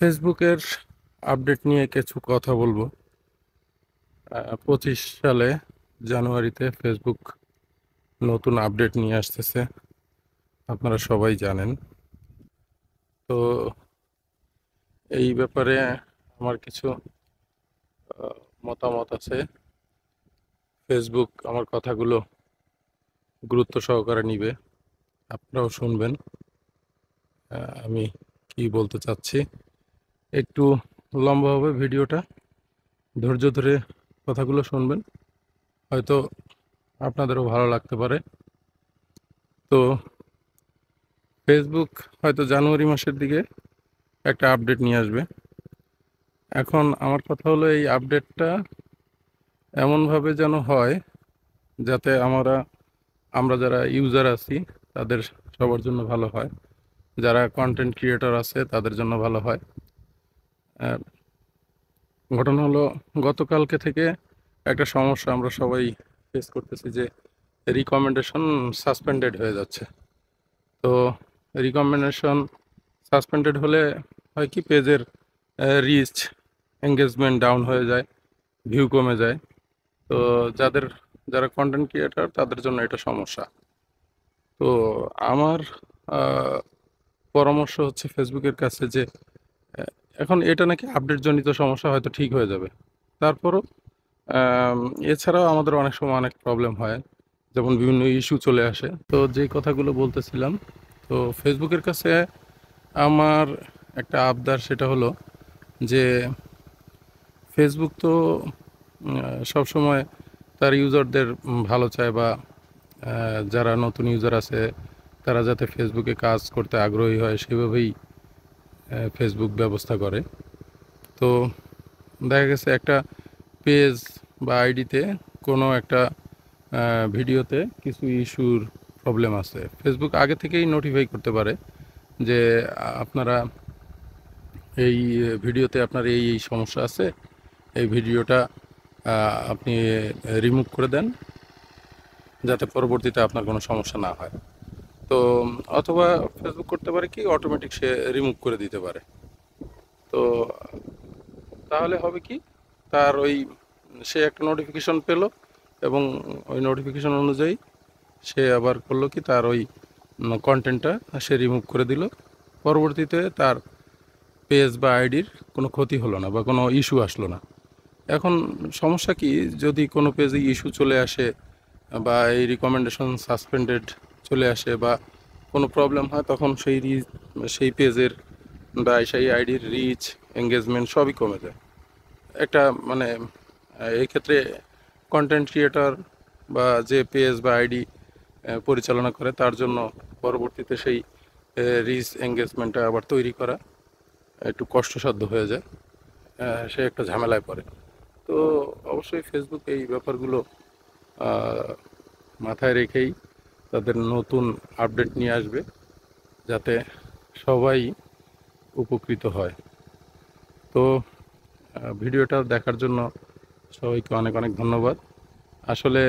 ফেসবুকের আপডেট নিয়ে কিছু কথা বলবো। 25 সালে জানুয়ারিতে ফেসবুক নতুন আপডেট নিয়ে আসতেছে, আপনারা সবাই জানেন। তো এই ব্যাপারে আমার কিছু মতামত আছে। ফেসবুক আমার কথাগুলো গুরুত্ব সহকারে নিবে, আপনারাও শুনবেন আমি কি বলতে চাচ্ছি। একটু লম্বা হবে ভিডিওটা, ধৈর্য ধরে কথাগুলো শুনবেন, হয়তো আপনাদেরও ভালো লাগতে পারে। তো ফেসবুক হয়তো জানুয়ারি মাসের দিকে একটা আপডেট নিয়ে আসবে। এখন আমার কথা হলো, এই আপডেটটা এমনভাবে যেন হয় যাতে আমরা যারা ইউজার আছি তাদের সবার জন্য ভালো হয়, যারা কন্টেন্ট ক্রিয়েটর আছে তাদের জন্য ভালো হয়। আহ, ঘটনা হলো, গতকালকে থেকে একটা সমস্যা আমরা সবাই ফেস করতেছি যে রিকমেন্ডেশন সাসপেন্ডেড হয়ে যাচ্ছে। তো রিকমেন্ডেশন সাসপেন্ডেড হলে হয় কি, পেজের রিচ, এঙ্গেজমেন্ট ডাউন হয়ে যায়, ভিউ কমে যায়। তো যাদের যারা কন্টেন্ট ক্রিয়েটর তাদের জন্য এটা সমস্যা। তো আমার আহ, পরামর্শ হচ্ছে ফেসবুকের কাছে যে আহ, এখন এটা নাকি আপডেট জনিত সমস্যা, হয়তো ঠিক হয়ে যাবে। তারপরও আম, এছাড়াও আমাদের অনেক সময় অনেক প্রবলেম হয়, যেমন বিভিন্ন ইস্যু চলে আসে। তো যে কথাগুলো বলতেছিলাম, তো ফেসবুকের কাছে আমার একটা আবদার, সেটা হলো যে ফেসবুক তো সব সময় তার ইউজারদের ভালো চায়, বা যারা নতুন ইউজার আছে তারা যাতে ফেসবুকে কাজ করতে আগ্রহী হয় সেভাবেই ফেসবুক ব্যবস্থা করে। তো দেখা গেছে একটা পেজ বা আইডিতে কোনো একটা ভিডিওতে কিছু ইস্যুর প্রবলেম আছে, ফেসবুক আগে থেকেই নোটিফাই করতে পারে যে আপনারা এই ভিডিওতে আপনার এই এই সমস্যা আছে, এই ভিডিওটা আপনি রিমুভ করে দেন যাতে পরবর্তীতে আপনার কোনো সমস্যা না হয়। তো অথবা ফেসবুক করতে পারে কি, অটোমেটিক সে রিমুভ করে দিতে পারে। তো তাহলে হবে কি, তার ওই সে একটা নোটিফিকেশন পেলো, এবং ওই নোটিফিকেশন অনুযায়ী সে আবার করলো কি, তার ওই কন্টেন্টটা সে রিমুভ করে দিল। পরবর্তীতে তার পেজ বা আইডির কোনো ক্ষতি হলো না, বা কোনো ইস্যু আসলো না। এখন সমস্যা কি, যদি কোনো পেজে ইস্যু চলে আসে, বা এই রিকমেন্ডেশন সাসপেন্ডেড চলে আসে, বা কোনো প্রবলেম হয়, তখন সেই পেজের বা সেই আইডির রিচ, এঙ্গেজমেন্ট সবই কমে যায়। একটা মানে এই ক্ষেত্রে কন্টেন্ট ক্রিয়েটর বা যে পেজ বা আইডি পরিচালনা করে তার জন্য পরবর্তীতে সেই রিচ এঙ্গেজমেন্টটা আবার তৈরি করা একটু কষ্টসাধ্য হয়ে যায়, সে একটা ঝামেলায় পড়ে। তো অবশ্যই ফেসবুক এই ব্যাপারগুলো আহ, মাথায় রেখেই তাদের নতুন আপডেট নিয়ে আসবে, যাতে সবাই উপকৃত হয়। তো ভিডিওটা দেখার জন্য সবাইকে অনেক অনেক ধন্যবাদ। আসলে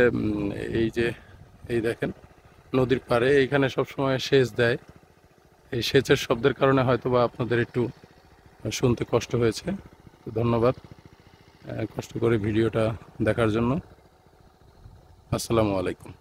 এই যে এই দেখেন, নদীর পাড়ে এইখানে সবসময় সেচ দেয়, এই সেচের শব্দের কারণে হয়তো বা আপনাদের একটু শুনতে কষ্ট হয়েছে। তো ধন্যবাদ কষ্ট করে ভিডিওটা দেখার জন্য। আসসালামু আলাইকুম।